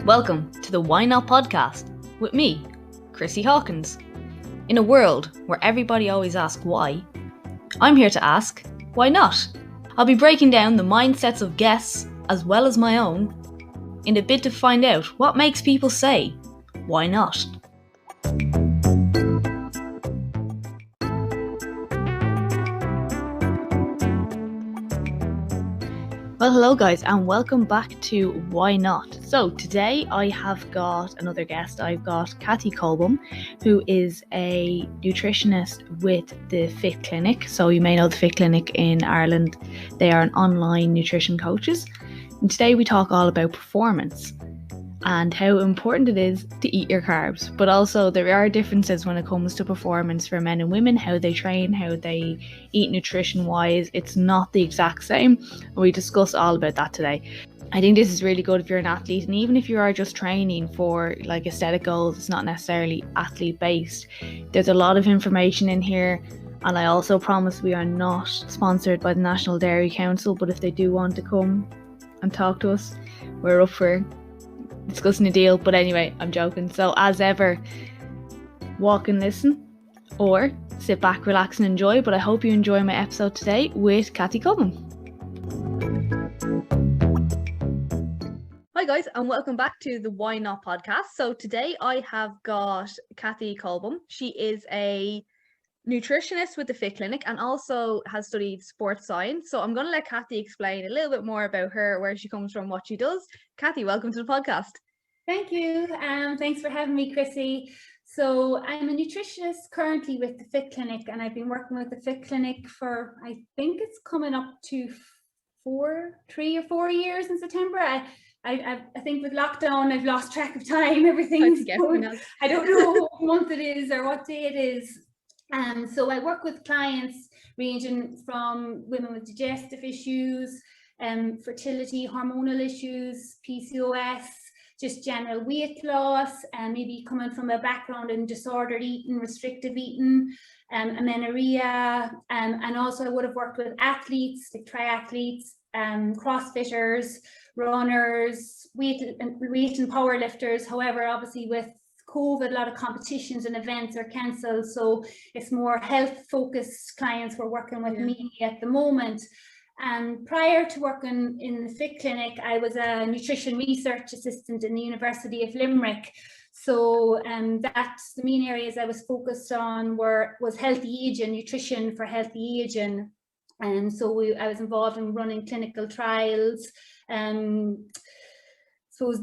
Welcome to the Why Not podcast with me, Chrissy Hawkins. In a world where everybody always asks why, I'm here to ask, why not? I'll be breaking down the mindsets of guests as well as my own in a bid to find out what makes people say, why not? Well, hello guys, and welcome back to Why Not? So today I have got another guest. I've got Cathy Kolbohn, who is a nutritionist with the fitclinic. So you may know the fitclinic in Ireland. They are an online nutrition coaches. And today we talk all about performance and how important it is to eat your carbs. But also there are differences when it comes to performance for men and women, how they train, how they eat nutrition wise. It's not the exact same. And we discuss all about that today. I think this is really good if you're an athlete, and even if you are just training for like aesthetic goals, it's not necessarily athlete based. There's a lot of information in here. And I also promise we are not sponsored by the National Dairy Council, but if they do want to come and talk to us, we're up for discussing a deal. But anyway, I'm joking. So as ever, walk and listen, or sit back, relax and enjoy. But I hope you enjoy my episode today with Cathy Kolbohn. Hi guys, and welcome back to the Why Not podcast. So today I have got Cathy Kolbohn. She is a nutritionist with the fitclinic and also has studied sports science. So I'm going to let Cathy explain a little bit more about her, where she comes from, what she does. Cathy, welcome to the podcast. Thank you. Thanks for having me, Chrissy. So I'm a nutritionist currently with the fitclinic, and I've been working with the fitclinic for, I think it's coming up to 3 or 4 years in September. I think with lockdown, I've lost track of time. Everything's going, I don't know what month it is or what day it is. So I work with clients ranging from women with digestive issues, fertility, hormonal issues, PCOS, just general weight loss, and maybe coming from a background in disordered eating, restrictive eating, amenorrhea, and also I would have worked with athletes, like triathletes, crossfitters, runners, weight and power lifters. However, obviously with COVID, a lot of competitions and events are cancelled, so it's more health focused clients we're working with mainly at the moment. And prior to working in the fitclinic, I was a nutrition research assistant in the University of Limerick. So that's the main areas I was focused on was healthy aging, nutrition for healthy aging. And so I was involved in running clinical trials. So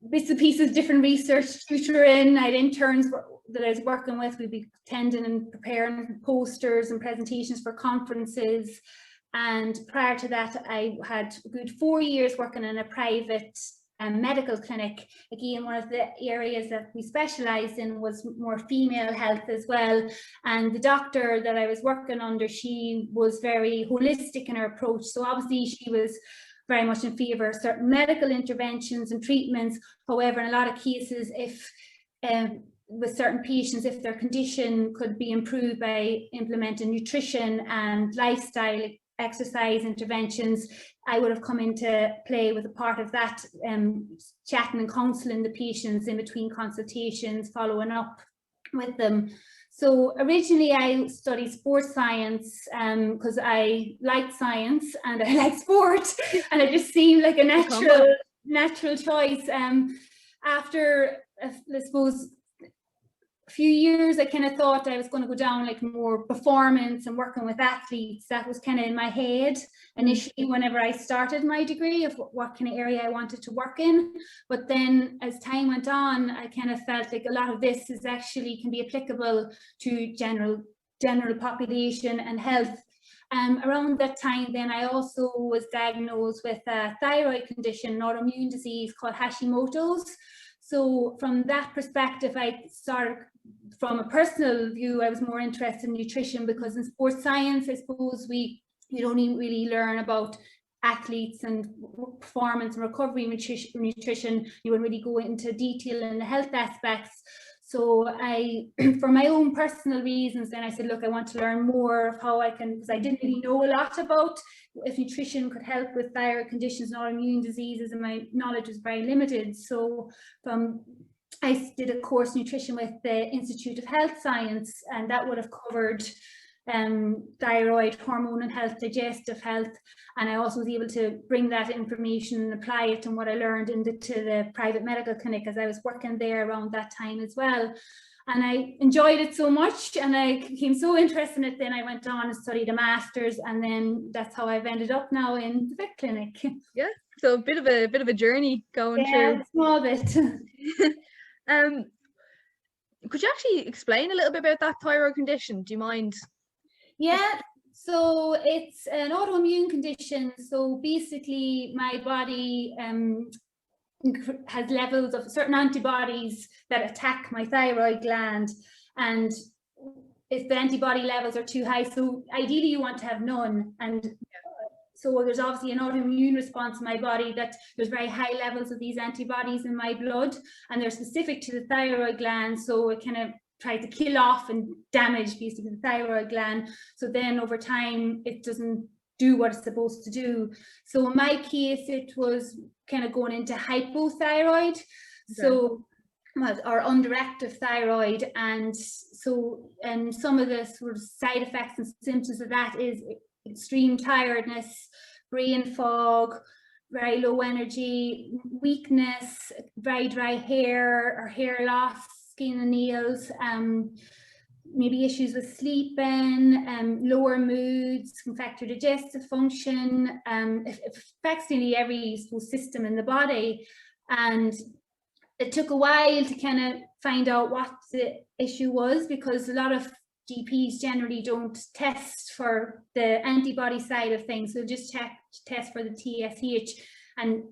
bits and pieces, different research, tutoring. I had interns that I was working with. We'd be attending and preparing posters and presentations for conferences. And prior to that, I had a good 4 years working in a private medical clinic. Again, one of the areas that we specialised in was more female health as well. And the doctor that I was working under, she was very holistic in her approach. So obviously she was very much in favour of certain medical interventions and treatments. However, in a lot of cases, if with certain patients, if their condition could be improved by implementing nutrition and lifestyle exercise interventions, I would have come into play with a part of that, chatting and counselling the patients in between consultations, following up with them. So originally I studied sports science because I like science and I like sport, and it just seemed like a natural choice. After, I suppose, a few years, I kind of thought I was going to go down like more performance and working with athletes. That was kind of in my head initially whenever I started my degree of what kind of area I wanted to work in. But then as time went on, I kind of felt like a lot of this is actually can be applicable to general population and health. Around that time then I also was diagnosed with a thyroid condition, an autoimmune disease called hashimoto's. So from that perspective, I started, from a personal view, I was more interested in nutrition, because in sports science, I suppose you don't even really learn about athletes and performance and recovery nutrition. You wouldn't really go into detail in the health aspects. So I, for my own personal reasons, then I said, look, I want to learn more of how I can, because I didn't really know a lot about if nutrition could help with thyroid conditions and autoimmune diseases, and my knowledge was very limited. So I did a course nutrition with the Institute of Health Science, and that would have covered thyroid, hormone and health, digestive health, and I also was able to bring that information and apply it and what I learned to the private medical clinic, as I was working there around that time as well. And I enjoyed it so much, and I became so interested in it. Then I went on and studied a master's, and then that's how I've ended up now in the fitclinic. Yeah, so a bit of a journey going through. A small bit. Could you actually explain a little bit about that thyroid condition? Do you mind? Yeah, so it's an autoimmune condition. So basically my body has levels of certain antibodies that attack my thyroid gland, and if the antibody levels are too high, so ideally you want to have none, and so there's obviously an autoimmune response in my body that there's very high levels of these antibodies in my blood, and they're specific to the thyroid gland, so it kind of try to kill off and damage basically the thyroid gland. So then over time it doesn't do what it's supposed to do. So in my case it was kind of going into hypothyroid, okay. So or underactive thyroid, and so some of the sort of side effects and symptoms of that is extreme tiredness, brain fog, very low energy, weakness, very dry hair or hair loss, skin and nails, maybe issues with sleeping, lower moods, can affect your digestive function, it affects nearly every system in the body. And it took a while to kind of find out what the issue was, because a lot of GPs generally don't test for the antibody side of things. So just test for the TSH, and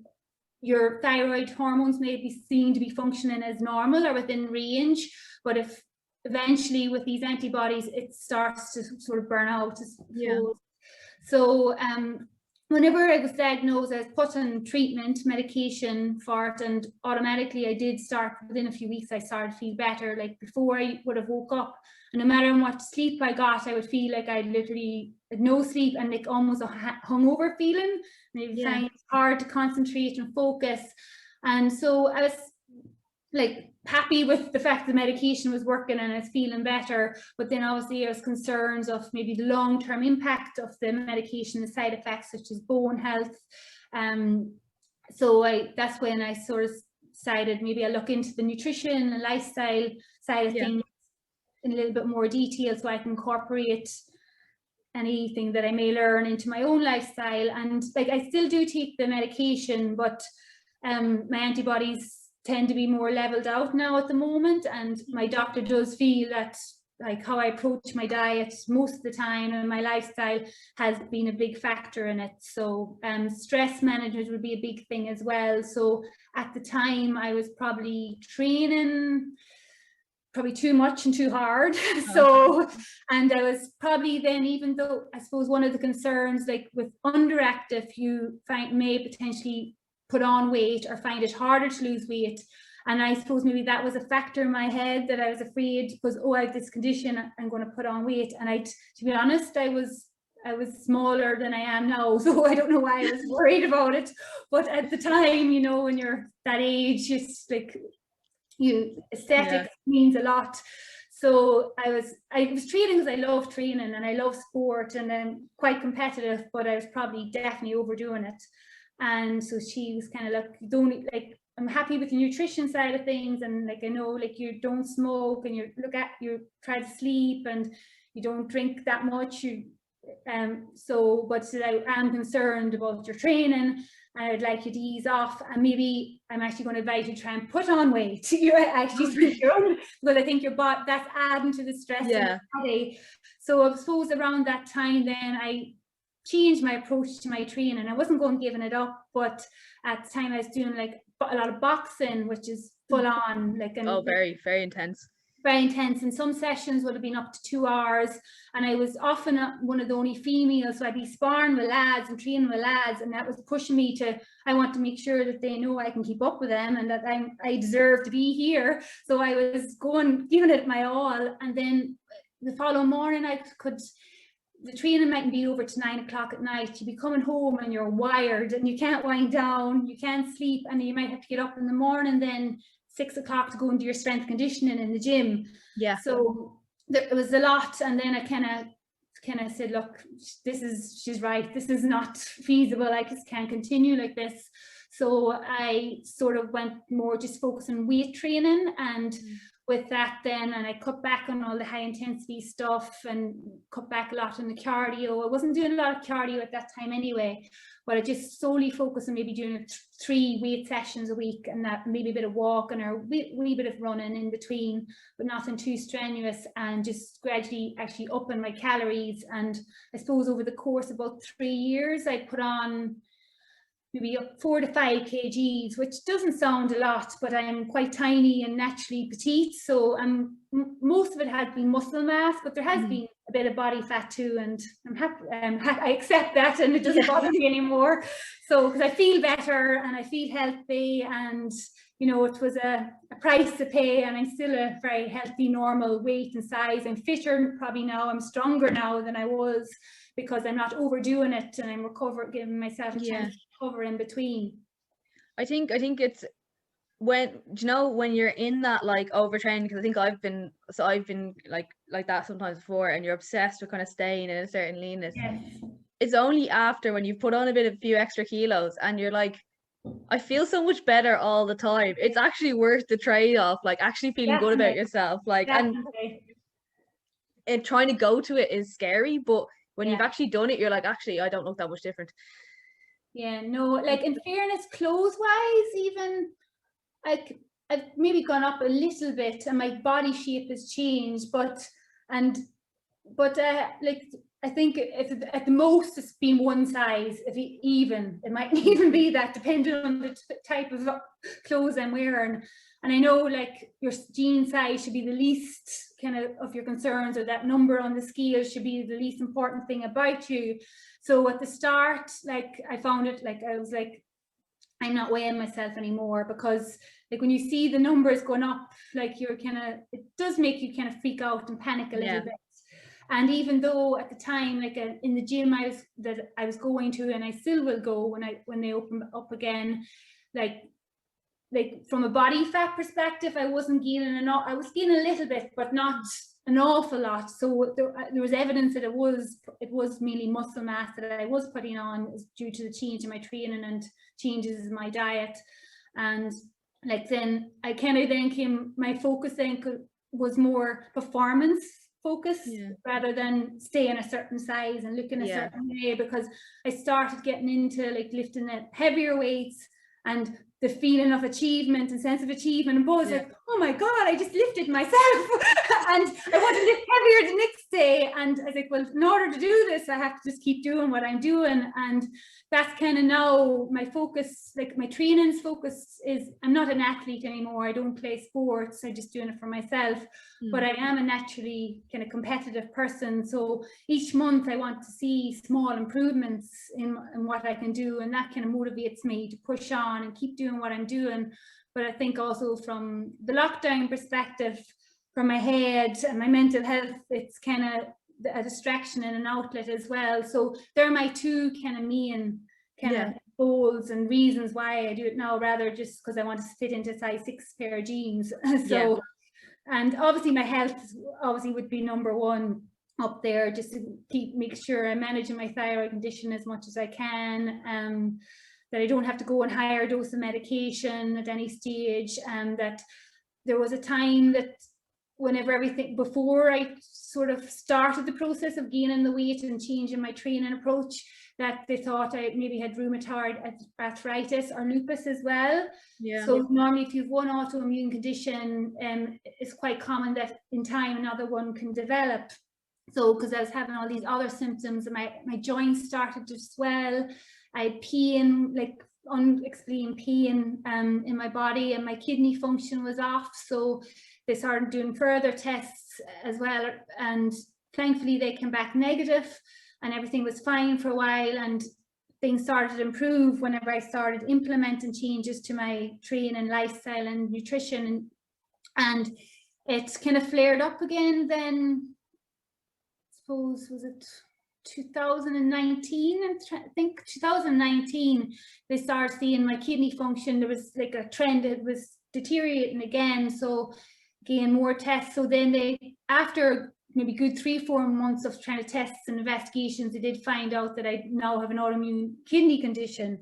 your thyroid hormones may be seen to be functioning as normal or within range, but if eventually with these antibodies it starts to sort of burn out. Yeah. So whenever I was diagnosed, I was put on treatment, medication for it, and automatically I did start, within a few weeks I started to feel better. Like before I would have woke up, and no matter how much sleep I got, I would feel like I literally had no sleep and like almost a hungover feeling. And I would find it hard to concentrate and focus. And so I was like happy with the fact the medication was working and I was feeling better, but then obviously I was concerned of maybe the long-term impact of the medication, the side effects such as bone health. So that's when I sort of decided maybe I'll look into the nutrition and lifestyle side of things in a little bit more detail, so I can incorporate anything that I may learn into my own lifestyle. And like I still do take the medication, but my antibodies tend to be more leveled out now at the moment, and my doctor does feel that like how I approach my diet most of the time and my lifestyle has been a big factor in it. So stress management would be a big thing as well. So at the time I was probably training too much and too hard. So, and I was probably then, even though I suppose one of the concerns, like with underactive, you may potentially put on weight or find it harder to lose weight. And I suppose maybe that was a factor in my head, that I was afraid because, oh, I have this condition, I'm going to put on weight. And to be honest, I was smaller than I am now, so I don't know why I was worried about it. But at the time, you know, when you're that age, it's like aesthetics means a lot. So I was training because I love training and I love sport, and I'm quite competitive, but I was probably definitely overdoing it. And so she was kind of like, I'm happy with the nutrition side of things, and like I know like you don't smoke and you try to sleep and you don't drink that much, but I am concerned about your training and I'd like you to ease off, and maybe I'm actually going to advise you to try and put on weight. You're actually because I think your body, that's adding to the stress in your body. So I suppose around that time then I changed my approach to my training. I wasn't going giving it up, but at the time I was doing like a lot of boxing, which is full on, like, very, very intense. very intense, and some sessions would have been up to 2 hours, and I was often one of the only females, so I'd be sparring with lads and training with lads, and that was pushing me to, I want to make sure that they know I can keep up with them and that I deserve to be here. So I was giving it my all, and then the following morning the training mightn't be over to 9 o'clock at night. You'd be coming home and you're wired and you can't wind down, you can't sleep, and you might have to get up in the morning then 6 o'clock to go and do your strength conditioning in the gym. Yeah. So it was a lot, and then I kind of said, look, she's right, this is not feasible, I just can't continue like this. So I sort of went more just focus on weight training, and with that then, and I cut back on all the high intensity stuff and cut back a lot on the cardio. I wasn't doing a lot of cardio at that time anyway, but I just solely focused on maybe doing 3 weight sessions a week, and that maybe a bit of walking or a wee bit of running in between, but nothing too strenuous, and just gradually actually upping my calories. And I suppose over the course of about 3 years, I put on maybe up 4 to 5 kgs, which doesn't sound a lot, but I'm quite tiny and naturally petite. So most of it has been muscle mass, but there has been a bit of body fat too, and I'm happy. I accept that, and it doesn't bother me anymore. So because I feel better and I feel healthy, and you know, it was a price to pay, and I'm still a very healthy, normal weight and size. I'm fitter probably now. I'm stronger now than I was, because I'm not overdoing it, and I'm giving myself a chance to recover in between. I think it's when you're in that like overtraining, because I think I've been like that sometimes before, and you're obsessed with kind of staying in a certain leanness. Yes. It's only after when you've put on a few extra kilos and you're like, I feel so much better all the time. It's actually worth the trade-off, like actually feeling good about yourself. Like, and trying to go to it is scary, but when you've actually done it, you're like, actually, I don't look that much different. Yeah, no, like in fairness, clothes-wise, even I've maybe gone up a little bit, and my body shape has changed, but like I think if at the most it's been one size, it might even be that, depending on the type of clothes I'm wearing. And I know like your jean size should be the least kind of your concerns, or that number on the scale should be the least important thing about you. So at the start, like I found it like, I was like, I'm not weighing myself anymore, because like when you see the numbers going up, like it does make you kind of freak out and panic a little bit. And even though at the time, like in the gym I was going to, and I still will go when they open up again, like from a body fat perspective, I wasn't gaining enough. I was gaining a little bit, but not an awful lot. So there was evidence that it was mainly muscle mass that I was putting on, due to the change in my training and changes in my diet. And like then I kind of then came, my focus then was more performance focused, rather than staying a certain size and looking a certain way, because I started getting into like lifting at heavier weights, and the feeling of achievement and sense of achievement, and both like, oh my god, I just lifted myself and I want to lift heavier the next day. And I was like, well, in order to do this, I have to just keep doing what I'm doing. And that's kind of now my focus, like my training's focus is, I'm not an athlete anymore, I don't play sports, I'm just doing it for myself. But I am a naturally kind of competitive person, so each month I want to see small improvements in what I can do, and that kind of motivates me to push on and keep doing what I'm doing. But I think also from the lockdown perspective, from my head and my mental health, it's kind of a distraction and an outlet as well. So they're my two kind of main kind of goals and reasons why I do it now, rather just because I want to fit into a size 6 pair of jeans. So and obviously my health obviously would be number one up there, just to make sure I'm managing my thyroid condition as much as I can, that I don't have to go on higher dose of medication at any stage. And that there was a time that before I sort of started the process of gaining the weight and changing my training approach, that they thought I maybe had rheumatoid arthritis or lupus as well. So normally if you've one autoimmune condition, it's quite common that in time another one can develop. So because I was having all these other symptoms, and my joints started to swell, I had pain, like unexplained pain in my body, and my kidney function was off. So they started doing further tests as well, and thankfully they came back negative and everything was fine for a while, and things started to improve whenever I started implementing changes to my training, lifestyle and nutrition, and it kind of flared up again then, I suppose, was it 2019? I think 2019 they started seeing my kidney function, there was like a trend, it was deteriorating again, so again more tests. So then they, after maybe good 3-4 months of trying to tests and investigations, they did find out that I now have an autoimmune kidney condition,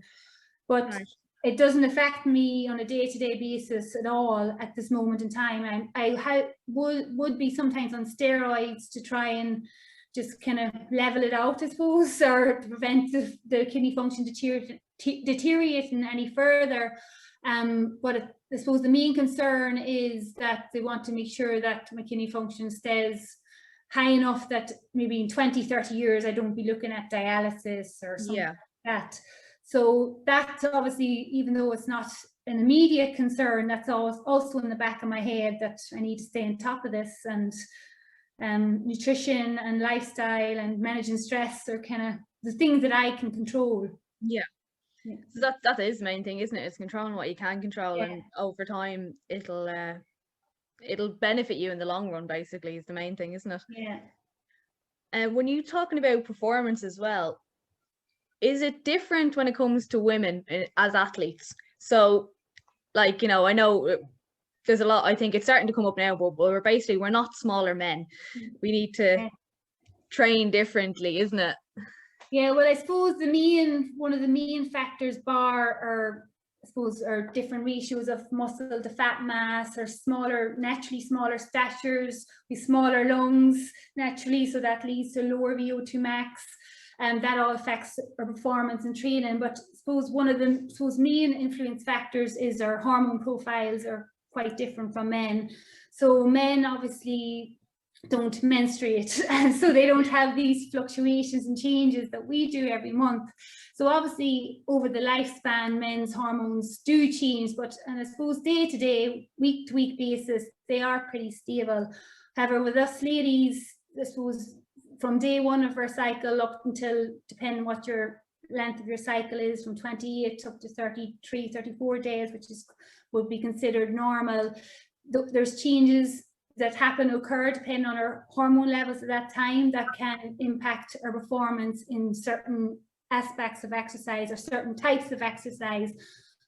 but it doesn't affect me on a day-to-day basis at all at this moment in time. I would be sometimes on steroids to try and just kind of level it out, I suppose, or to prevent the kidney function deteriorating any further. But I suppose the main concern is that they want to make sure that my kidney function stays high enough that maybe in 20-30 years I don't be looking at dialysis or something like that. So that's obviously, even though it's not an immediate concern, that's also in the back of my head that I need to stay on top of this, and nutrition and lifestyle and managing stress are kind of the things that I can control. So that is the main thing, isn't it? It's controlling what you can control, and over time it'll benefit you in the long run, basically, is the main thing, isn't it? And when you're talking about performance as well, is it different when it comes to women as athletes? So, like, you know, I know there's a lot, I think it's starting to come up now, but we're not smaller men. We need to train differently, isn't it? Yeah, well, I suppose one of the main factors are different ratios of muscle to fat mass, or naturally smaller statures with smaller lungs naturally, so that leads to lower VO2 max, and that all affects our performance and training. But I suppose one of the main influence factors is our hormone profiles are quite different from men. So men obviously don't menstruate, and so they don't have these fluctuations and changes that we do every month. So obviously over the lifespan men's hormones do change, and I suppose day to day, week to week basis, they are pretty stable. However, with us ladies, I suppose from day one of our cycle up until, depending what your length of your cycle is, from 28 up to 33, 34 days, which would be considered normal, there's changes that occur depending on our hormone levels at that time that can impact our performance in certain aspects of exercise or certain types of exercise.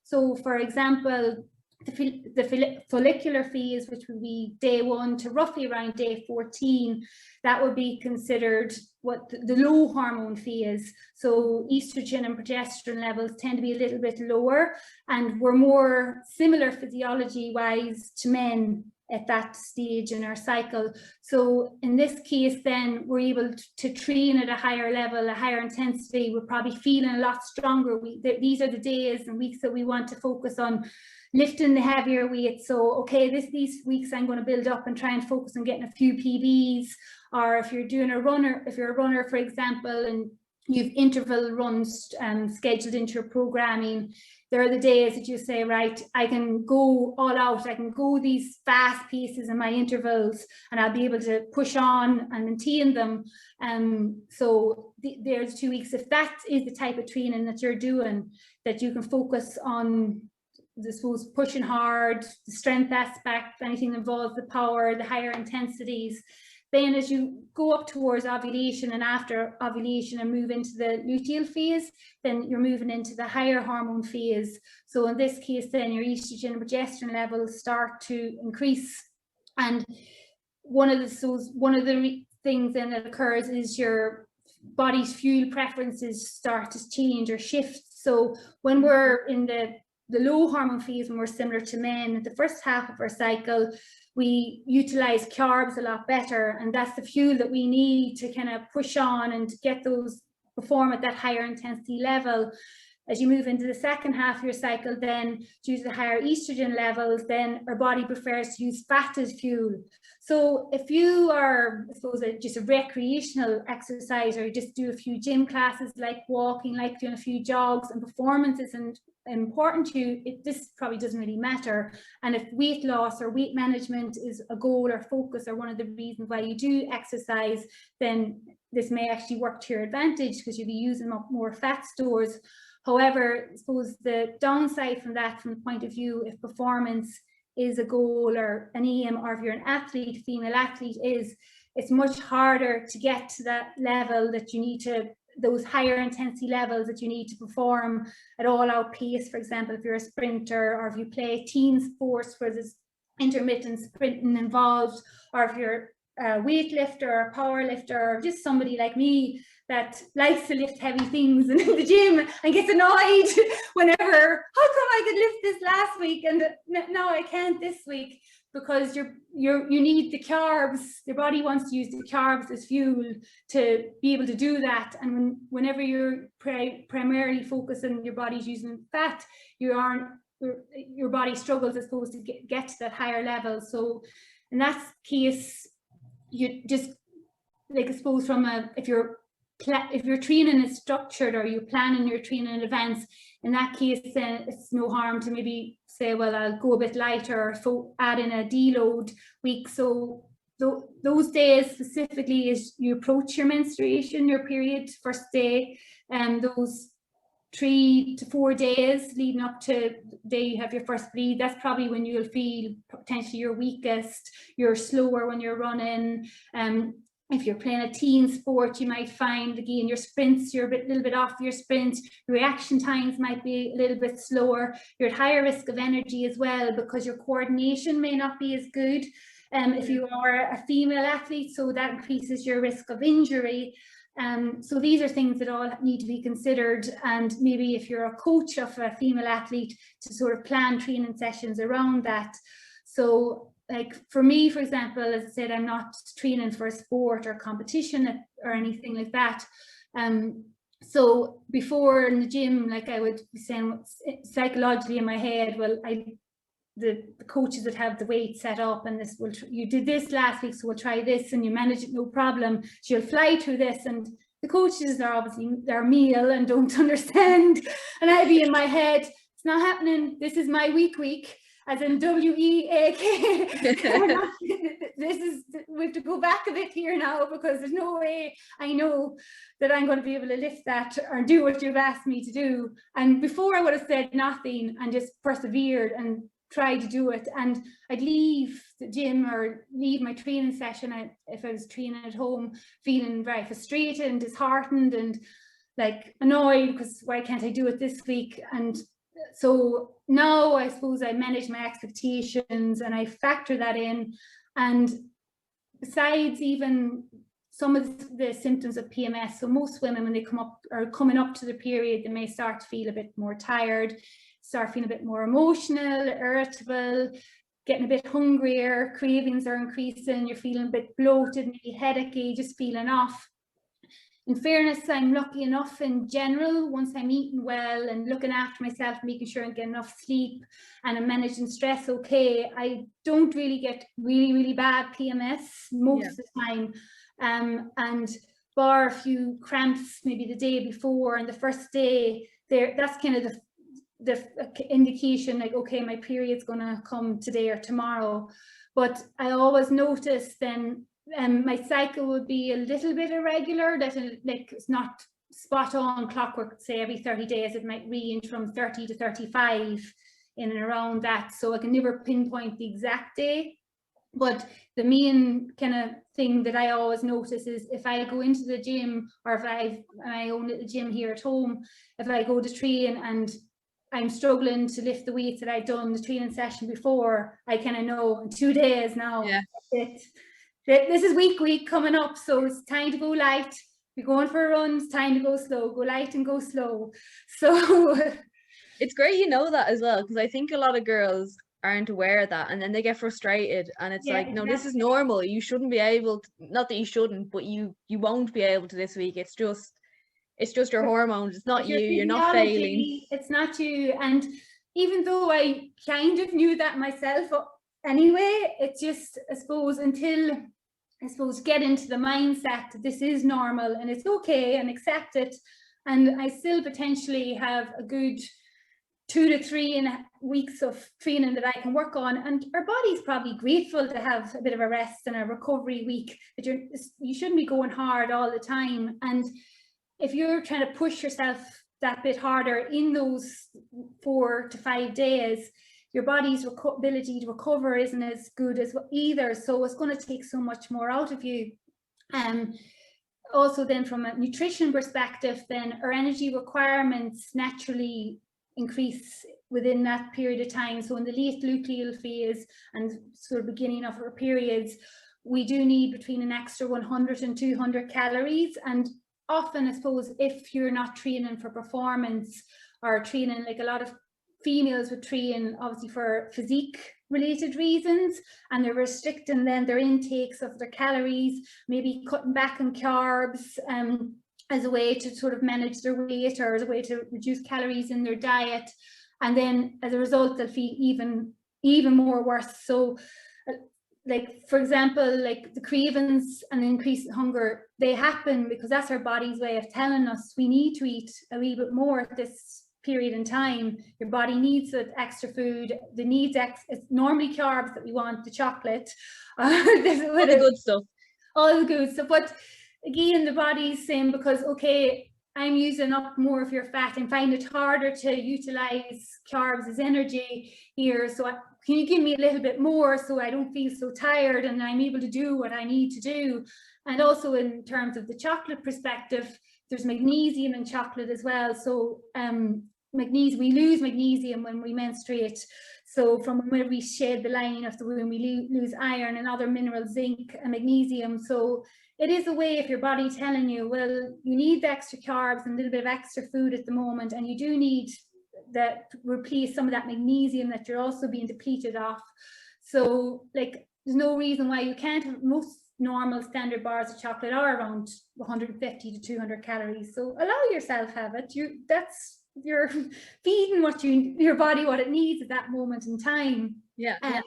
So for example, the follicular phase, which would be day 1 to roughly around day 14, that would be considered what the low hormone phase. So estrogen and progesterone levels tend to be a little bit lower, and we're more similar physiology wise to men at that stage in our cycle. So in this case then we're able to train at a higher level, a higher intensity. We're probably feeling a lot stronger. These are the days and weeks that we want to focus on lifting the heavier weights. So okay, these weeks I'm going to build up and try and focus on getting a few PBs. Or if you're a runner for example, and you've interval runs scheduled into your programming, there are the days that you say, right, I can go all out, I can go these fast paces in my intervals, and I'll be able to push on and maintain them. So there's 2 weeks. If that is the type of training that you're doing, that you can focus on, I suppose, pushing hard, the strength aspect, anything that involves the power, the higher intensities. Then as you go up towards ovulation and after ovulation and move into the luteal phase, then you're moving into the higher hormone phase. So in this case, then your estrogen and progesterone levels start to increase. And one of the things then that occurs is your body's fuel preferences start to change or shift. So when we're in the low hormone phase, when we're similar to men, the first half of our cycle, we utilize carbs a lot better, and that's the fuel that we need to kind of push on and get those perform at that higher intensity level. As you move into the second half of your cycle, then due to the higher estrogen levels, then our body prefers to use fat as fuel. So if you are, I suppose, just a recreational exerciser, you just do a few gym classes, like walking, like doing a few jogs, and performance isn't important to you, this probably doesn't really matter. And if weight loss or weight management is a goal or focus, or one of the reasons why you do exercise, then this may actually work to your advantage because you'll be using up more fat stores. However, I suppose the downside from that, from the point of view, if performance is a goal or an aim, or if you're an athlete, female athlete, is it's much harder to get to that level that you need to, those higher intensity levels that you need to perform at all out pace. For example, if you're a sprinter, or if you play team sports where there's intermittent sprinting involved, or if you're a weightlifter or a power lifter, or just somebody like me that likes to lift heavy things in the gym and gets annoyed whenever, how come I could lift this last week and now I can't this week? Because you need the carbs. Your body wants to use the carbs as fuel to be able to do that. And whenever you're primarily focusing, your body's using fat, your body struggles, I suppose, to get to that higher level. So in that case, you just, like, I suppose, if your training is structured, or you're planning your training in advance, in that case, then it's no harm to maybe say, well, I'll go a bit lighter, so add in a deload week. So those days specifically, as you approach your menstruation, your period, first day, and those 3 to 4 days leading up to the day you have your first bleed, that's probably when you'll feel potentially your weakest. You're slower when you're running. If you're playing a team sport, you might find, again, your sprints, you're a little bit off your sprint. Your reaction times might be a little bit slower. You're at higher risk of energy as well, because your coordination may not be as good if you are a female athlete, so that increases your risk of injury. So these are things that all need to be considered, and maybe if you're a coach of a female athlete, to sort of plan training sessions around that. So, like, for me, for example, as I said, I'm not training for a sport or competition or anything like that. So before in the gym, like, I would be saying psychologically in my head, well, the coaches that have the weight set up, and this, you did this last week, so we'll try this, and you manage it, no problem. So you'll fly through this. And the coaches are obviously, they're male and don't understand. And I'd be in my head, it's not happening. This is my week. As in WEAK. We have to go back a bit here now, because there's no way I know that I'm going to be able to lift that or do what you've asked me to do. And before, I would have said nothing and just persevered and tried to do it. And I'd leave the gym or leave my training session, if I was training at home, feeling very frustrated and disheartened and like annoyed, because why can't I do it this week? And so now I suppose I manage my expectations and I factor that in. And besides even some of the symptoms of PMS, so most women, when they come up or coming up to the period, they may start to feel a bit more tired, start feeling a bit more emotional, irritable, getting a bit hungrier, cravings are increasing, you're feeling a bit bloated, maybe headachy, just feeling off. In fairness, I'm lucky enough in general, once I'm eating well and looking after myself, making sure I'm getting enough sleep and I'm managing stress okay, I don't really get really bad PMS most of the time. And bar a few cramps maybe the day before and the first day, that's kind of the indication, like, okay, my period's gonna come today or tomorrow. But I always notice then my cycle would be a little bit irregular, that like it's not spot on clockwork. Say every 30 days it might range from 30 to 35 in and around that, so I can never pinpoint the exact day. But the main kind of thing that I always notice is if I go into the gym, or if I own a gym here at home, if I go to train and I'm struggling to lift the weights that I'd done the training session before, I kind of know in 2 days now, this is week coming up, so it's time to go light. We're going for a run, it's time to go slow, go light and go slow. So it's great you know that as well, because I think a lot of girls aren't aware of that, and then they get frustrated, and it's like, no, this is normal. You shouldn't be able to, not that you shouldn't, but you won't be able to this week. It's just your hormones. It's not you. You're not failing. It's not you. And even though I kind of knew that myself anyway, it's just, I suppose, until get into the mindset that this is normal and it's okay, and accept it. And I still potentially have a good 2 to 3 weeks of training that I can work on, and our body's probably grateful to have a bit of a rest and a recovery week. But you shouldn't be going hard all the time. And if you're trying to push yourself that bit harder in those 4 to 5 days, your body's ability to recover isn't as good as either. So it's going to take so much more out of you. Also then from a nutrition perspective, then our energy requirements naturally increase within that period of time. So in the late luteal phase and sort of beginning of our periods, we do need between an extra 100 and 200 calories. And often, I suppose, if you're not training for performance or training, like a lot of females would train obviously for physique related reasons, and they're restricting then their intakes of their calories, maybe cutting back on carbs as a way to sort of manage their weight or as a way to reduce calories in their diet. And then as a result, they'll feel even more worse. So like, for example, like the cravings and the increased hunger, they happen because that's our body's way of telling us we need to eat a wee bit more at this period in time. Your body needs that extra food. The needs it's normally carbs that we want, the chocolate, all the good stuff. All the good stuff. But again, the body's saying, because okay, I'm using up more of your fat and find it harder to utilize carbs as energy here. So can you give me a little bit more so I don't feel so tired and I'm able to do what I need to do? And also in terms of the chocolate perspective, there's magnesium in chocolate as well. So magnesium, we lose magnesium when we menstruate. So from when we shed the lining of the womb, we lose iron and other minerals, zinc and magnesium. So it is a way of your body telling you, well, you need the extra carbs and a little bit of extra food at the moment, and you do need that to replace some of that magnesium that you're also being depleted of. So like, there's no reason why you can't have. Most normal standard bars of chocolate are around 150 to 200 calories. So allow yourself have it. You're feeding your body what it needs at that moment in time. Yeah.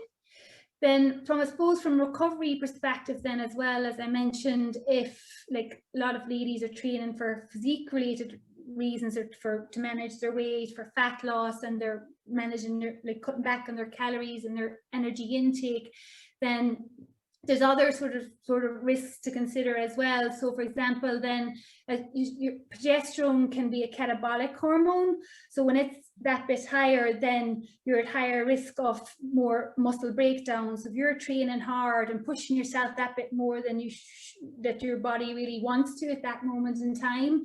Then from, I suppose, from recovery perspective then as well, as I mentioned, if like a lot of ladies are training for physique related reasons, or to manage their weight, for fat loss, and they're managing like cutting back on their calories and their energy intake, then there's other sort of risks to consider as well. So for example, then your progesterone can be a catabolic hormone. So when it's that bit higher, then you're at higher risk of more muscle breakdowns. If you're training hard and pushing yourself that bit more than that your body really wants to at that moment in time,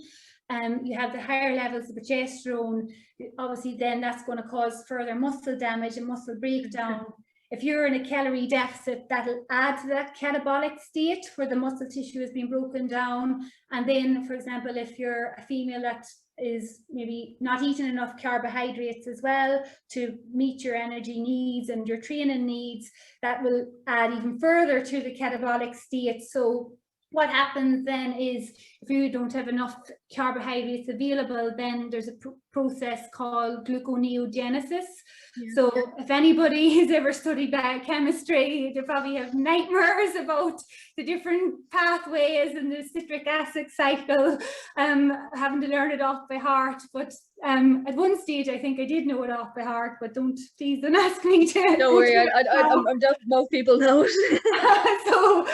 you have the higher levels of progesterone, obviously then that's going to cause further muscle damage and muscle breakdown. If you're in a calorie deficit, that'll add to that catabolic state where the muscle tissue has been broken down. And then, for example, if you're a female that is maybe not eating enough carbohydrates as well to meet your energy needs and your training needs, that will add even further to the catabolic state. So what happens then is, if you don't have enough carbohydrates available, then there's a process called gluconeogenesis. So if anybody has ever studied biochemistry, they probably have nightmares about the different pathways and the citric acid cycle, having to learn it off by heart. But at one stage, I think I did know it off by heart, but please don't ask me to. Don't worry, I'm just, most people know it.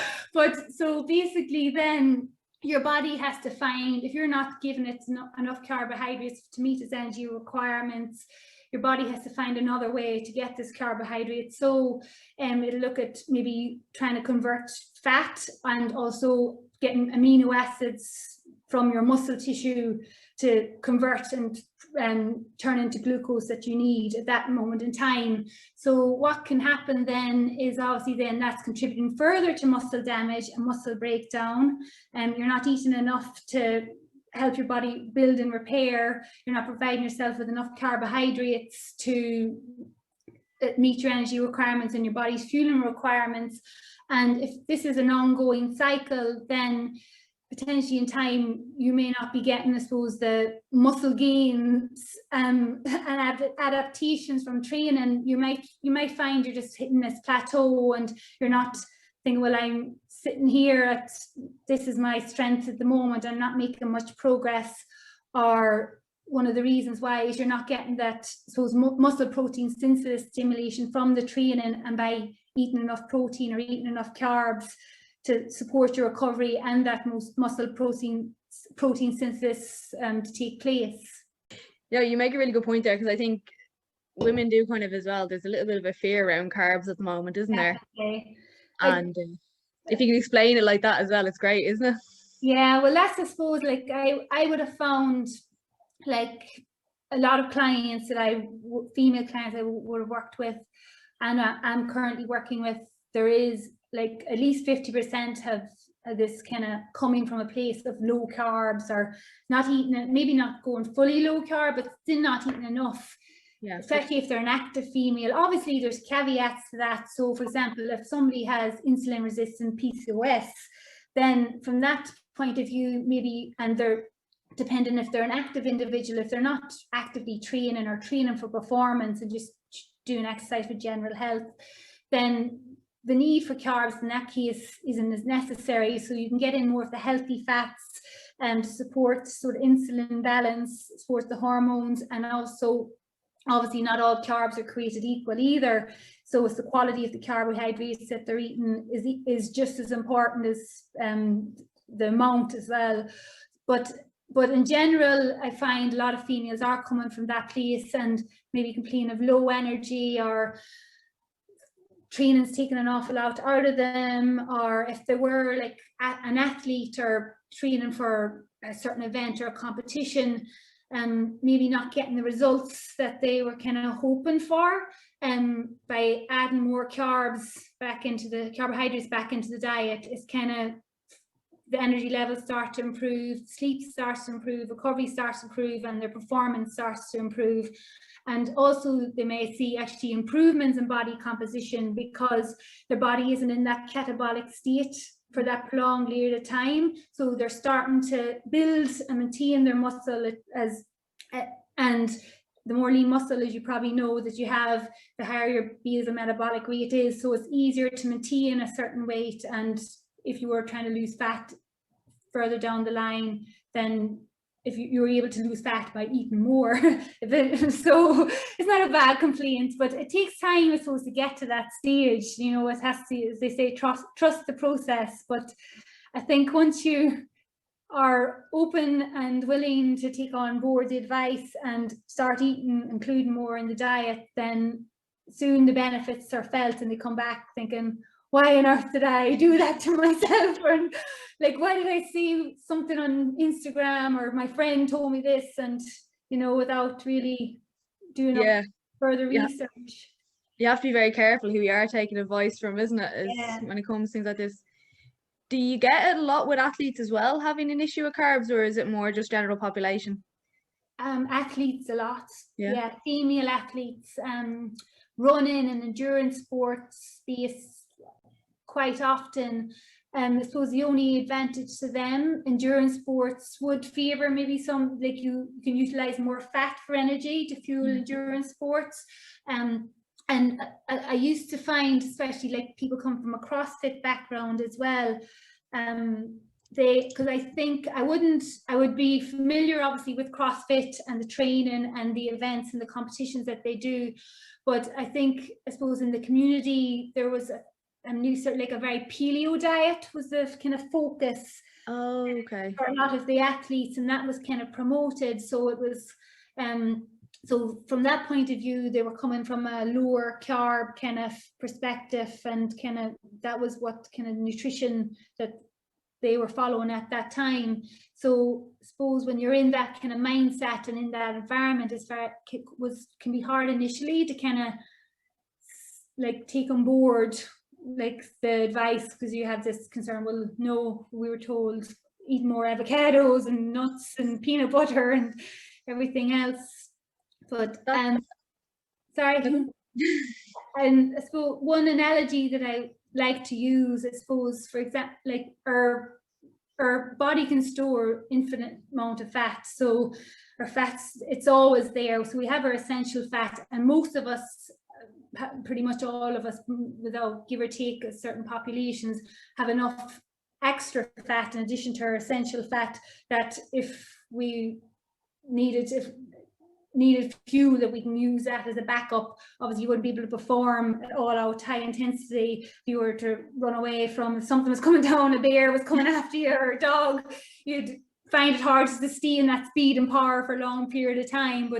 So basically then, your body has to find, if you're not giving it enough carbohydrates to meet its energy requirements, your body has to find another way to get this carbohydrate. So it'll look at maybe trying to convert fat and also getting amino acids from your muscle tissue to convert and turn into glucose that you need at that moment in time. So what can happen then is, obviously then that's contributing further to muscle damage and muscle breakdown. You're not eating enough to help your body build and repair. You're not providing yourself with enough carbohydrates to meet your energy requirements and your body's fueling requirements. And if this is an ongoing cycle, then potentially in time you may not be getting, I suppose, the muscle gains and adaptations from training. You might find you're just hitting this plateau and you're not thinking, well, I'm sitting here this is my strength at the moment, I'm not making much progress, or one of the reasons why is you're not getting that, I suppose, muscle protein synthesis stimulation from the training, and by eating enough protein or eating enough carbs to support your recovery and that muscle protein synthesis to take place. Yeah, you make a really good point there, because I think women do kind of as well. There's a little bit of a fear around carbs at the moment, isn't there? Okay. And if you can explain it like that as well, it's great, isn't it? Yeah, well, that's, I suppose, like I would have found, like, a lot of clients that female clients I would have worked with, and I'm currently working with, there is like at least 50% have this kind of coming from a place of low carbs, or not eating, maybe not going fully low carb, but still not eating enough. Yeah, especially if they're an active female. Obviously there's caveats to that. So for example, if somebody has insulin resistant PCOS, then from that point of view, maybe, and they're dependent if they're an active individual, if they're not actively training or training for performance and just doing exercise for general health, then the need for carbs in that case isn't as necessary. So you can get in more of the healthy fats to support sort of insulin balance, support the hormones, and also obviously not all carbs are created equal either. So it's the quality of the carbohydrates that they're eating is just as important as the amount as well. But in general, I find a lot of females are coming from that place and maybe complain of low energy, or training's taking an awful lot out of them, or if they were like an athlete or training for a certain event or a competition, maybe not getting the results that they were kind of hoping for, by adding more carbohydrates back into the diet, is kind of, the energy levels start to improve, sleep starts to improve, recovery starts to improve, and their performance starts to improve. And also they may see actually improvements in body composition because their body isn't in that catabolic state for that prolonged period of time. So they're starting to build and maintain their muscle and the more lean muscle, as you probably know, that you have, the higher your basal metabolic rate is. So it's easier to maintain a certain weight. And if you were trying to lose fat further down the line, then if you were able to lose fat by eating more. So it's not a bad complaint, but it takes time, I suppose, to get to that stage. You know, it has to, as they say, trust the process. But I think once you are open and willing to take on board the advice and start eating, including more in the diet, then soon the benefits are felt and they come back thinking, why on earth did I do that to myself? And like, why did I see something on Instagram, or my friend told me this, and, you know, without really doing further research. You have to be very careful who you are taking advice from, isn't it? When it comes to things like this. Do you get it a lot with athletes as well, having an issue with carbs, or is it more just general population? Athletes a lot. Yeah, female athletes, running and endurance sports space quite often. I suppose the only advantage to them, endurance sports would favor maybe some, like you can utilize more fat for energy to fuel endurance sports. And I used to find, especially like people come from a CrossFit background as well, because I think I would be familiar obviously with CrossFit and the training and the events and the competitions that they do, but I suppose in the community there was a new sort of like a very paleo diet was the kind of focus for a lot of the athletes, and that was kind of promoted. So it was so from that point of view, they were coming from a lower carb kind of perspective, and kind of that was what kind of nutrition that they were following at that time. So I suppose when you're in that kind of mindset and in that environment, can be hard initially to kind of like take on board like the advice, because you have this concern, well, no, we were told eat more avocados and nuts and peanut butter and everything else. But sorry. And I suppose one analogy that I like to use, I suppose, for example, like our body can store infinite amount of fat. So our fats, it's always there. So we have our essential fat, and most of us, pretty much all of us, without give or take certain populations, have enough extra fat in addition to our essential fat that if we needed fuel, that we can use that as a backup. Obviously, you wouldn't be able to perform at all out high intensity if you were to run away from, if something was coming down, a bear was coming after you, or a dog, you'd find it hard to sustain that speed and power for a long period of time.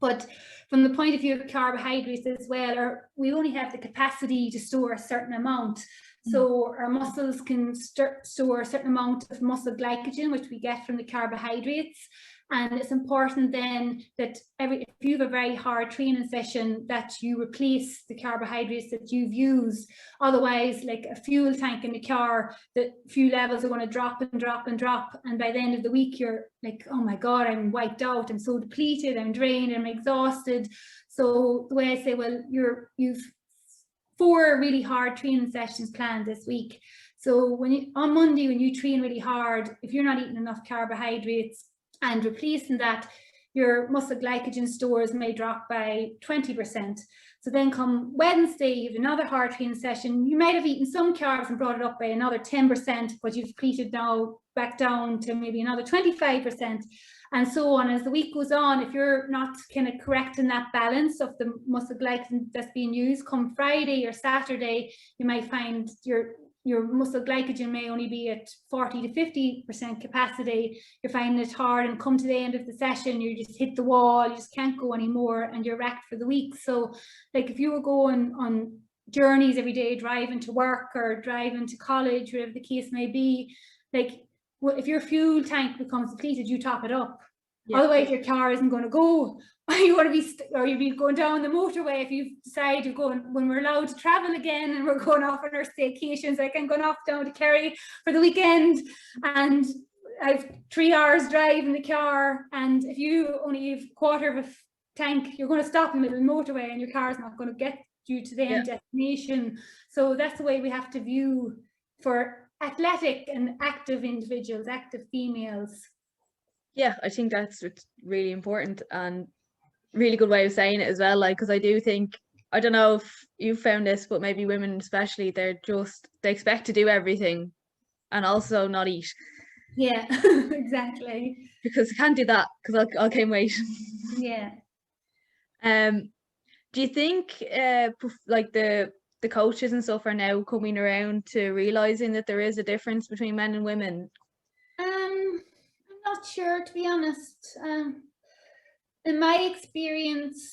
But from the point of view of carbohydrates as well, we only have the capacity to store a certain amount. So our muscles can store a certain amount of muscle glycogen, which we get from the carbohydrates. And it's important then that if you have a very hard training session, that you replace the carbohydrates that you've used. Otherwise, like a fuel tank in the car, the fuel levels are going to drop and drop and drop. And by the end of the week, you're like, oh my God, I'm wiped out. I'm so depleted, I'm drained, I'm exhausted. So the way I say, well, you've 4 really hard training sessions planned this week. So on Monday, when you train really hard, if you're not eating enough carbohydrates and replacing that, your muscle glycogen stores may drop by 20%. So then come Wednesday, you have another hard training session. You might have eaten some carbs and brought it up by another 10%, but you've depleted now back down to maybe another 25%, and so on. As the week goes on, if you're not kind of correcting that balance of the muscle glycogen that's being used, come Friday or Saturday, you might find your muscle glycogen may only be at 40 to 50% capacity. You're finding it hard, and come to the end of the session, you just hit the wall, you just can't go anymore, and you're wrecked for the week. So like if you were going on journeys every day, driving to work or driving to college, whatever the case may be, like if your fuel tank becomes depleted, you top it up. Yeah. Otherwise your car isn't going to go. You want to be, or you'll be going down the motorway if you decide you're going, when we're allowed to travel again and we're going off on our staycations, like I'm going off down to Kerry for the weekend, and I've 3 hours drive in the car, and if you only have a quarter of a tank, you're going to stop in the middle of the motorway and your car's not going to get you to the end destination. So that's the way we have to view for athletic and active individuals, active females. Yeah, I think that's really important, and really good way of saying it as well. Like, because I do think, I don't know if you found this, but maybe women especially, they expect to do everything and also not eat. Yeah, exactly. Because I can't do that because I'll gain weight. Yeah. Do you think like the coaches and stuff are now coming around to realizing that there is a difference between men and women? I'm not sure, to be honest. In my experience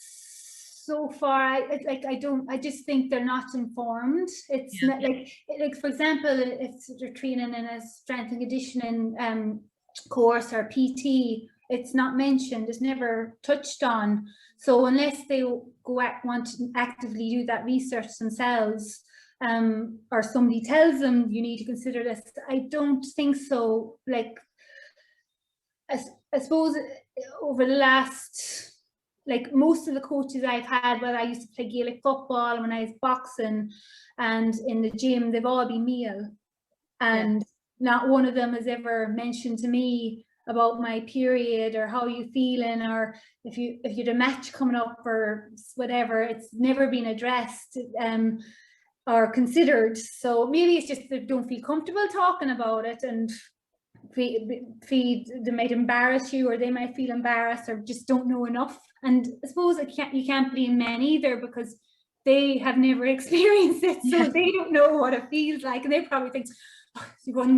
so far, I just think they're not informed. It's not like for example, if they're training in a strength and conditioning course or PT, it's not mentioned, it's never touched on. So unless they want to actively do that research themselves, or somebody tells them you need to consider this, I don't think so. Like, I suppose over the last, like most of the coaches I've had, well, I used to play Gaelic football and when I was boxing and in the gym, they've all been male, and not one of them has ever mentioned to me about my period or how you feeling, or if you had a match coming up or whatever. It's never been addressed or considered. So maybe it's just they don't feel comfortable talking about it, and they might embarrass you, or they might feel embarrassed, or just don't know enough. And I suppose you can't blame men either, because they have never experienced it, so they don't know what it feels like, and they probably think, oh,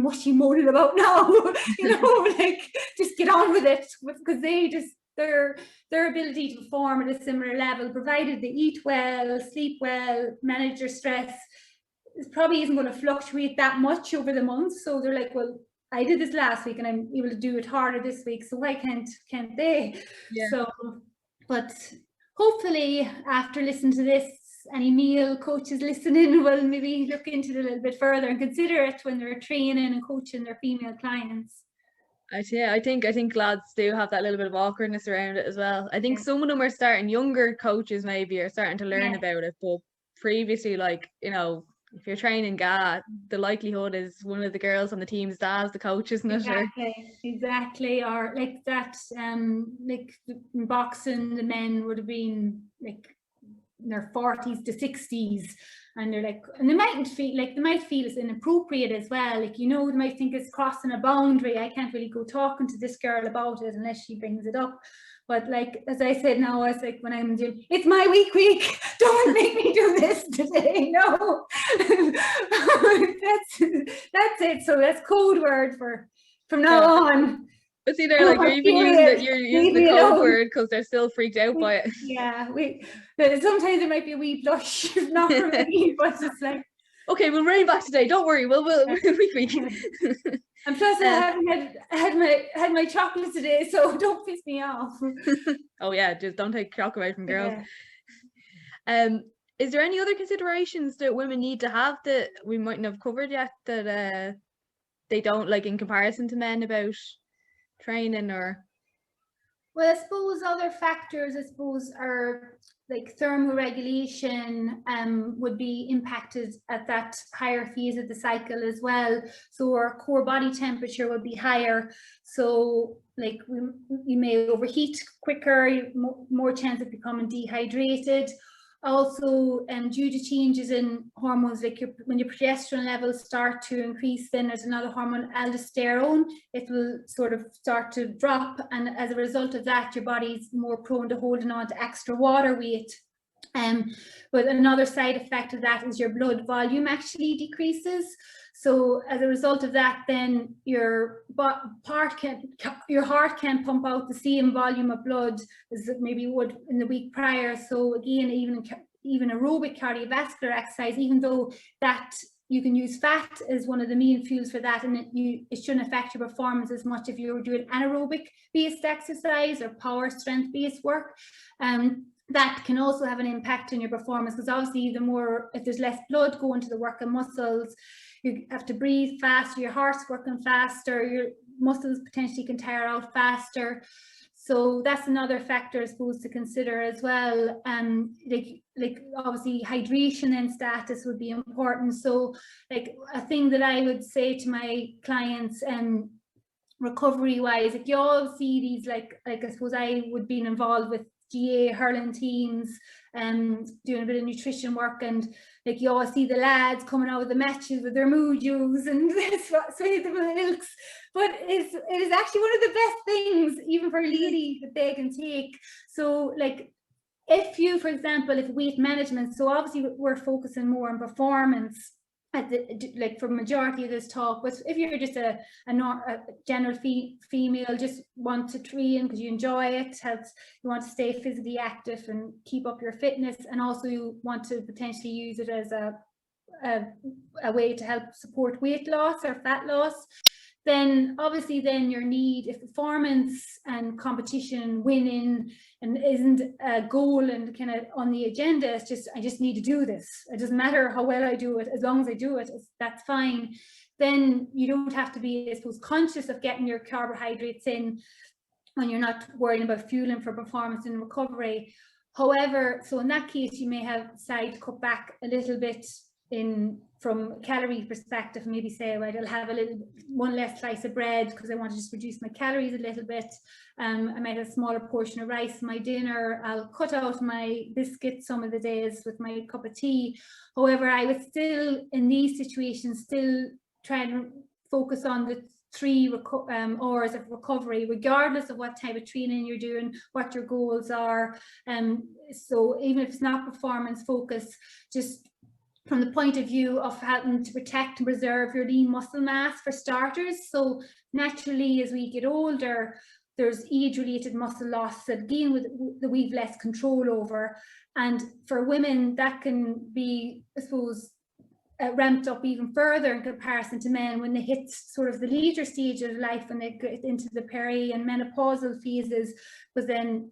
what's she moaning about now? You know, like, just get on with it, because they just, their ability to perform at a similar level, provided they eat well, sleep well, manage their stress, it probably isn't going to fluctuate that much over the months. So they're like, well, I did this last week and I'm able to do it harder this week, so why can't they? Yeah. So, but hopefully after listening to this, any male coaches listening will maybe look into it a little bit further and consider it when they're training and coaching their female clients. I think lads do have that little bit of awkwardness around it as well. I think some of them are starting, younger coaches maybe are starting to learn about it, but previously, like, you know, if you're training GA, the likelihood is one of the girls on the team's dad's the coach, isn't it? Exactly. Or like that, like in boxing, the men would have been like their 40s to 60s, and they're like, and they might feel it's inappropriate as well. Like, you know, they might think it's crossing a boundary. I can't really go talking to this girl about it unless she brings it up. But like, as I said now, I was like, when I'm in gym, it's my week. Don't make me do this today. No, that's it. So that's code word for from now on. But see, they're like, you're even using the code word because they're still freaked out by it. Yeah, sometimes it might be a wee blush, not for me, but it's like, okay, we'll rein back today. Don't worry, we'll week. And plus, I had my chocolate today, so don't piss me off. Oh yeah, just don't take chocolate away from girls. Yeah. Is there any other considerations that women need to have that we mightn't have covered yet that they don't, like, in comparison to men, about training? Or, well, I suppose other factors, are like thermoregulation would be impacted at that higher phase of the cycle as well. So our core body temperature would be higher. So like you may overheat quicker, more chance of becoming dehydrated. Also, due to changes in hormones, like when your progesterone levels start to increase, then there's another hormone, aldosterone. It will sort of start to drop, and as a result of that, your body's more prone to holding on to extra water weight. But another side effect of that is your blood volume actually decreases. So as a result of that, then your heart can't pump out the same volume of blood as it maybe would in the week prior. So again, even aerobic cardiovascular exercise, even though that you can use fat as one of the main fuels for that, and it shouldn't affect your performance as much if you were doing anaerobic based exercise or power strength based work. That can also have an impact on your performance, because obviously if there's less blood going to the working muscles, you have to breathe faster, your heart's working faster, your muscles potentially can tire out faster. So that's another factor, I suppose, to consider as well. Like obviously hydration and status would be important. So like a thing that I would say to my clients, recovery wise, like you all see these, like I suppose I would be involved with GA hurling teams and doing a bit of nutrition work, and like you all see the lads coming out of the matches with their Moojos and sweet milks, but it is actually one of the best things even for a lady that they can take. So like if you, for example, if weight management, so obviously we're focusing more on performance like for majority of this talk, but if you're just a general female, just want to train because you enjoy it, you want to stay physically active and keep up your fitness, and also you want to potentially use it as a way to help support weight loss or fat loss, then obviously then your need, if performance and competition, winning, and isn't a goal and kind of on the agenda, it's just, I just need to do this. It doesn't matter how well I do it, as long as I do it, that's fine. Then you don't have to be, I suppose, conscious of getting your carbohydrates in when you're not worrying about fueling for performance and recovery. However, so in that case, you may have decided to cut back a little bit from a calorie perspective, maybe say, right, I'll have one less slice of bread because I want to just reduce my calories a little bit. I might have a smaller portion of rice in my dinner. I'll cut out my biscuits some of the days with my cup of tea. However, I would still, in these situations, still try and focus on the 3 hours of recovery, regardless of what type of training you're doing, what your goals are. So even if it's not performance focused, just from the point of view of having to protect and preserve your lean muscle mass for starters. So naturally, as we get older, there's age-related muscle loss that again we've less control over. And for women, that can be, I suppose, ramped up even further in comparison to men when they hit sort of the later stage of life, when they get into the peri and menopausal phases, because then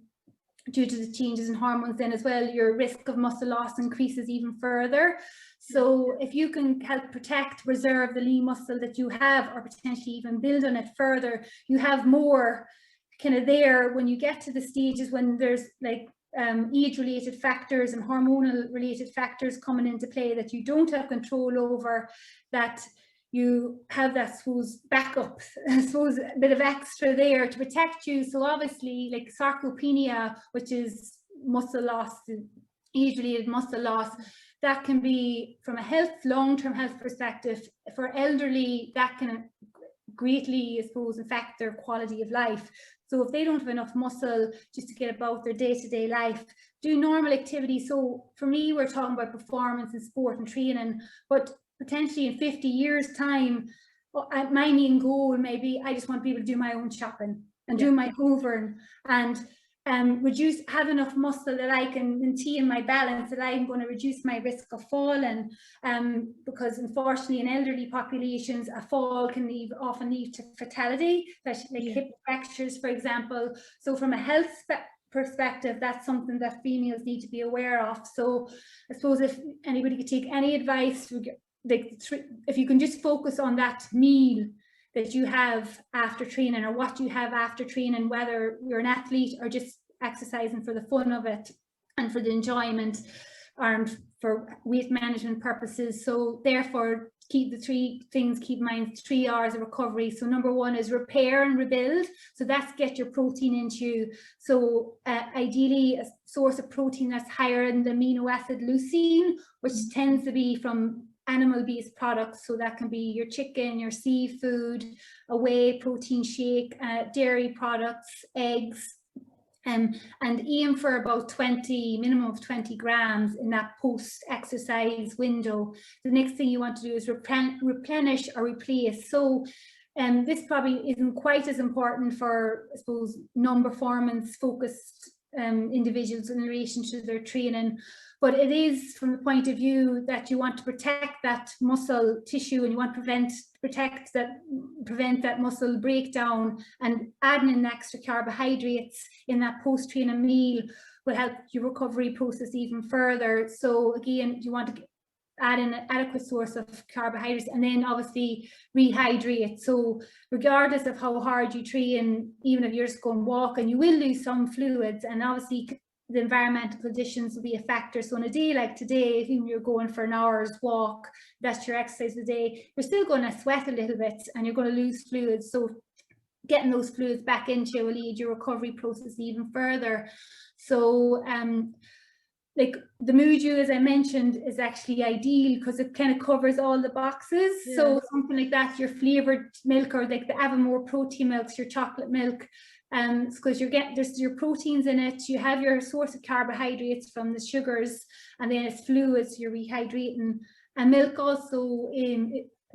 due to the changes in hormones then as well, your risk of muscle loss increases even further. So if you can help protect, preserve the lean muscle that you have, or potentially even build on it further, you have more kind of there when you get to the stages when there's like age-related factors and hormonal-related factors coming into play that you don't have control over, that you have that, I suppose, backup, I suppose, a bit of extra there to protect you. So obviously, like sarcopenia, which is muscle loss age-related muscle loss. That can be from a long-term health perspective. For elderly, that can greatly, I suppose, affect their quality of life. So if they don't have enough muscle just to get about their day-to-day life, do normal activity. So for me, we're talking about performance and sport and training, but potentially in 50 years time, my main goal maybe I just want to be able to do my own shopping and do my hoovering and have enough muscle that I can maintain my balance, that I'm going to reduce my risk of falling, because unfortunately in elderly populations a fall can often lead to fatality, like hip fractures, for example. So from a health perspective, that's something that females need to be aware of. So I suppose if anybody could take any advice, if you can just focus on that meal that you have after training, or what you have after training, whether you're an athlete or just exercising for the fun of it and for the enjoyment and for weight management purposes. So therefore, keep in mind 3 R's of recovery. So number 1 is repair and rebuild. So that's get your protein into you. So ideally a source of protein that's higher in the amino acid leucine, which tends to be from animal-based products. So that can be your chicken, your seafood, a whey protein shake, dairy products, eggs, and aim for about minimum of 20 grams in that post-exercise window. The next thing you want to do is replenish or replace. So this probably isn't quite as important for, I suppose, non-performance focused individuals in relation to their training, but it is from the point of view that you want to protect that muscle tissue, and you want to prevent that muscle breakdown, and adding in extra carbohydrates in that post-training meal will help your recovery process even further. So again, you want to add in an adequate source of carbohydrates, and then obviously rehydrate. So regardless of how hard you train, even if you're just going walking, you will lose some fluids, and obviously the environmental conditions will be a factor. So on a day like today, if you're going for an hour's walk, that's your exercise of the day, you're still going to sweat a little bit and you're going to lose fluids. So getting those fluids back into you will aid your recovery process even further. So like the Muju, as I mentioned, is actually ideal because it kind of covers all the boxes. So something like that, your flavored milk, or like the Avamore protein milks, your chocolate milk, because there's your proteins in it, you have your source of carbohydrates from the sugars, and then it's fluids, you're rehydrating. And milk also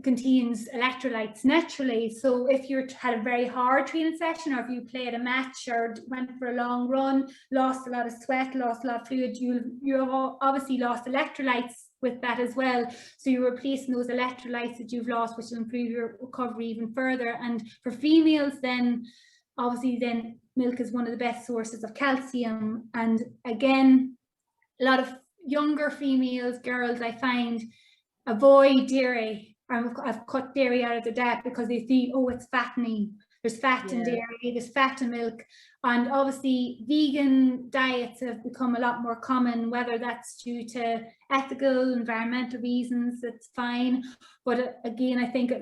contains electrolytes naturally. So if you had a very hard training session, or if you played a match or went for a long run, lost a lot of sweat, lost a lot of fluid, you obviously lost electrolytes with that as well. So you're replacing those electrolytes that you've lost, which will improve your recovery even further. And for females, then obviously then milk is one of the best sources of calcium. And again, a lot of younger females, girls, I find, avoid dairy. I've cut dairy out of the diet because they think, oh, it's fattening. There's fat in dairy, there's fat in milk. And obviously vegan diets have become a lot more common, whether that's due to ethical, environmental reasons, that's fine. But again, I think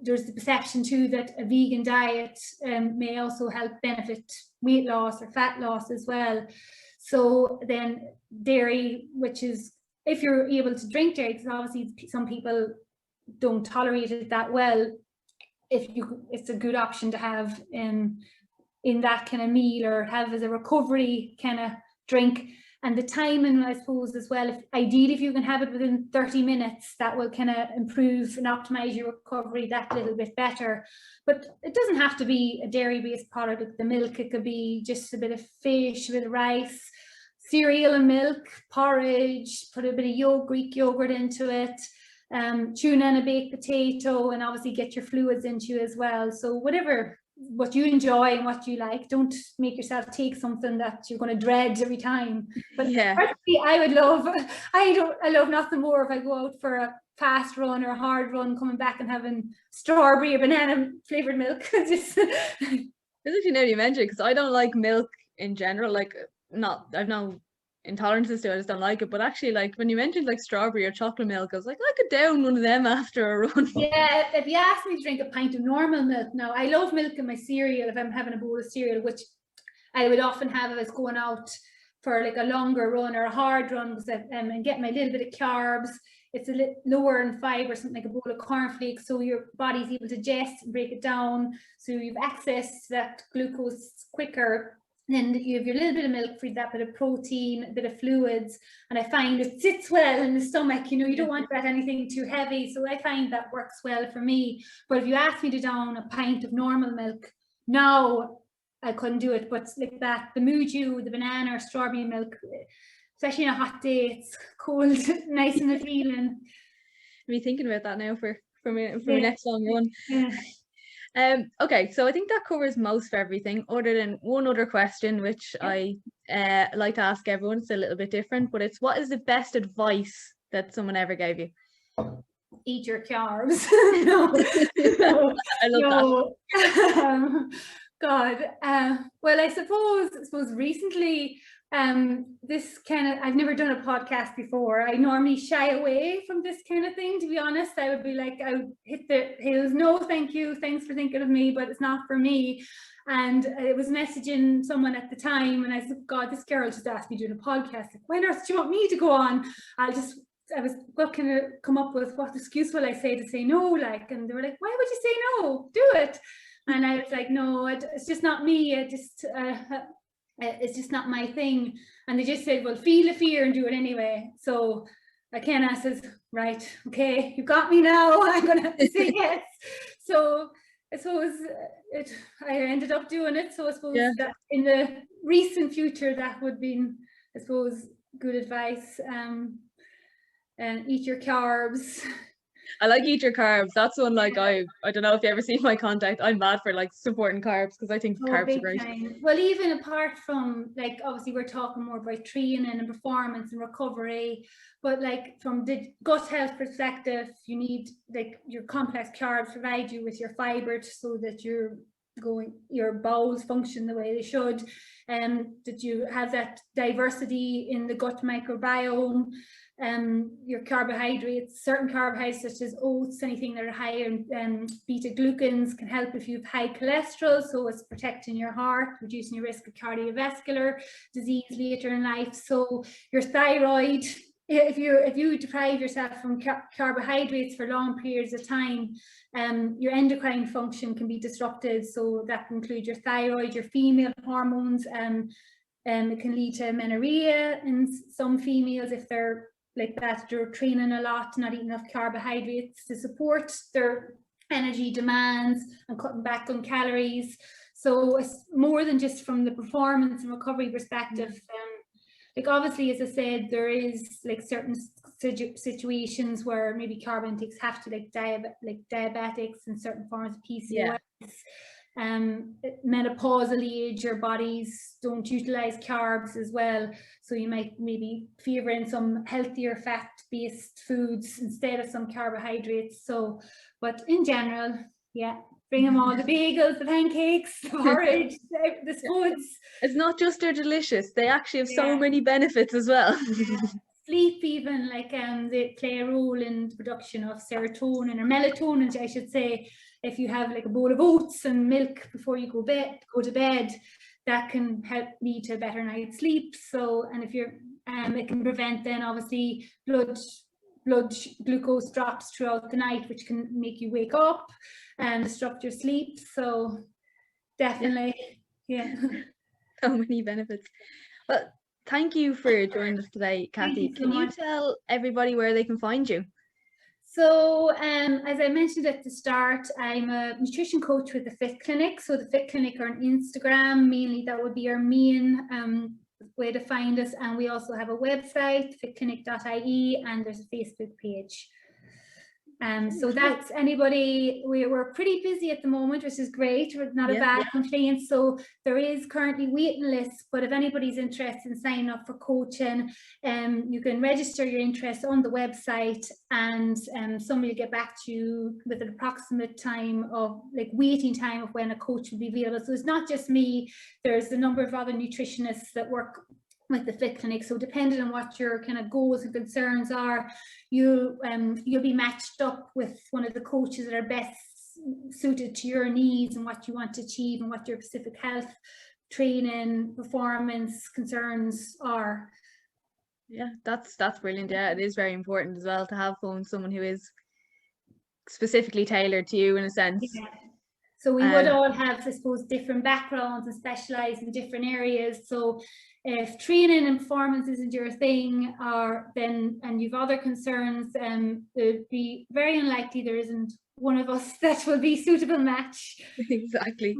there's the perception too that a vegan diet may also help benefit weight loss or fat loss as well. So then dairy, which is, if you're able to drink dairy, because obviously some people don't tolerate it that well, it's a good option to have in that kind of meal, or have as a recovery kind of drink. And the timing, I suppose, as well, ideally if you can have it within 30 minutes, that will kind of improve and optimize your recovery that little bit better. But it doesn't have to be a dairy-based product like the milk. It could be just a bit of fish, a bit of rice, cereal and milk, porridge, put a bit of Greek yogurt into it, tuna and a baked potato, and obviously get your fluids into you as well. So what you enjoy and what you like, don't make yourself take something that you're going to dread every time. But personally, I love nothing more if I go out for a fast run or a hard run, coming back and having strawberry or banana flavored milk. Just As you know, you mentioned, because I don't like milk in general. Like, I've no intolerances to it, I just don't like it. But actually, like when you mentioned like strawberry or chocolate milk, I was like, I could down one of them after a run. Yeah, if you ask me to drink a pint of normal milk now, I love milk in my cereal if I'm having a bowl of cereal, which I would often have if I was going out for like a longer run or a hard run, because and get my little bit of carbs. It's a little lower in fiber, something like a bowl of cornflakes, so your body's able to digest and break it down, so you've access to that glucose quicker. And then you have your little bit of milk for that bit of protein, a bit of fluids, and I find it sits well in the stomach. You know, you don't want to add anything too heavy, so I find that works well for me. But if you ask me to down a pint of normal milk now, I couldn't do it. But like that, the Muju, the banana or strawberry milk, especially on a hot day, it's cold, nice and feeling. Be thinking about that now for my next long run. Yeah. Okay, so I think that covers most of everything, other than one other question, which I like to ask everyone. It's a little bit different, but it's, what is the best advice that someone ever gave you? Eat your carbs. No, I love that. God. Well, I suppose recently, this kind of, I've never done a podcast before. I normally shy away from this kind of thing, to be honest. I would be like, I would hit the hills. No, thank you. Thanks for thinking of me, but it's not for me. And I was messaging someone at the time, and I said, God, this girl just asked me to do a podcast. Like, when else do you want me to go on? I was looking to come up with what excuse will I say to say no, like, and they were like, why would you say no? Do it. And I was like, no, it's just not me. It's just not my thing. And they just said, well, feel the fear and do it anyway. So I kind of says, right, okay, you got me now. I'm going to have to say yes. So I suppose I ended up doing it. So I suppose that in the recent future, that would be, I suppose, good advice. And eat your carbs. I like eat your carbs. That's one, like, I don't know if you ever seen my contact. I'm mad for like supporting carbs because I think carbs are great. Time. Well, even apart from, like, obviously we're talking more about training and performance and recovery, but like from the gut health perspective, you need, like, your complex carbs provide you with your fiber so that your bowels function the way they should, and that you have that diversity in the gut microbiome. Your carbohydrates, certain carbohydrates such as oats, anything that are high in beta glucans, can help if you have high cholesterol, so it's protecting your heart, reducing your risk of cardiovascular disease later in life. So your thyroid, if you deprive yourself from carbohydrates for long periods of time, your endocrine function can be disrupted. So that can include your thyroid, your female hormones, it can lead to amenorrhea in some females if they're like that, they're training a lot, not eating enough carbohydrates to support their energy demands and cutting back on calories. So it's more than just from the performance and recovery perspective. Like, obviously, as I said, there is like certain situations where maybe carb intakes have to, like diabetics and certain forms of PCOS. Menopausal age, your bodies don't utilize carbs as well, so you might maybe favor in some healthier fat-based foods instead of some carbohydrates. So, but in general, bring them all, the bagels, the pancakes, the porridge, the foods. It's not just they're delicious, they actually have so many benefits as well. Sleep, even, like, they play a role in the production of serotonin or melatonin, I should say. If you have like a bowl of oats and milk before you go to bed, that can help lead to a better night's sleep. So, and if you're, it can prevent then obviously blood glucose drops throughout the night, which can make you wake up and disrupt your sleep. So definitely, So many benefits. Well, thank you for joining us today, Cathy. Can you tell everybody where they can find you? So, as I mentioned at the start, I'm a nutrition coach with the fitclinic. So the fitclinic are on Instagram, mainly that would our main way to find us. And we also have a website, fitclinic.ie, and there's a Facebook page. So that's anybody, we're pretty busy at the moment, which is great. We're not a bad complaint. So there is currently waiting lists, but if anybody's interested in signing up for coaching, you can register your interest on the website, and somebody will get back to you with an approximate time of, like, waiting time of when a coach will be available. So it's not just me, there's a number of other nutritionists that work with the fitclinic. So depending on what your kind of goals and concerns are, you'll be matched up with one of the coaches that are best suited to your needs and what you want to achieve and what your specific health training, performance concerns are. Yeah, that's brilliant. Yeah, it is very important as well to have someone who is specifically tailored to you in a sense. Yeah. So we would all have, I suppose, different backgrounds and specialize in different areas. So if training and performance isn't your thing, and you've other concerns, it would be very unlikely there isn't one of us that will be a suitable match. Exactly.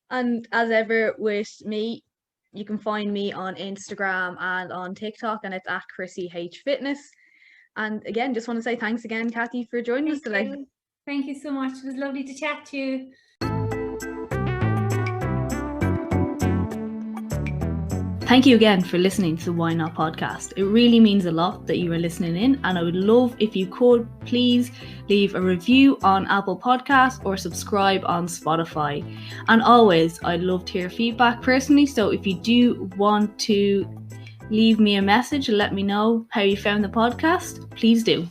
And as ever with me, you can find me on Instagram and on TikTok, and it's at Chrissy H Fitness. And again, just want to say thanks again, Cathy, for joining us today. Thank you so much. It was lovely to chat to you. Thank you again for listening to the Why Not podcast. It really means a lot that you are listening in, and I would love if you could please leave a review on Apple Podcasts or subscribe on Spotify. And always, I'd love to hear feedback personally, so if you do want to leave me a message and let me know how you found the podcast, please do.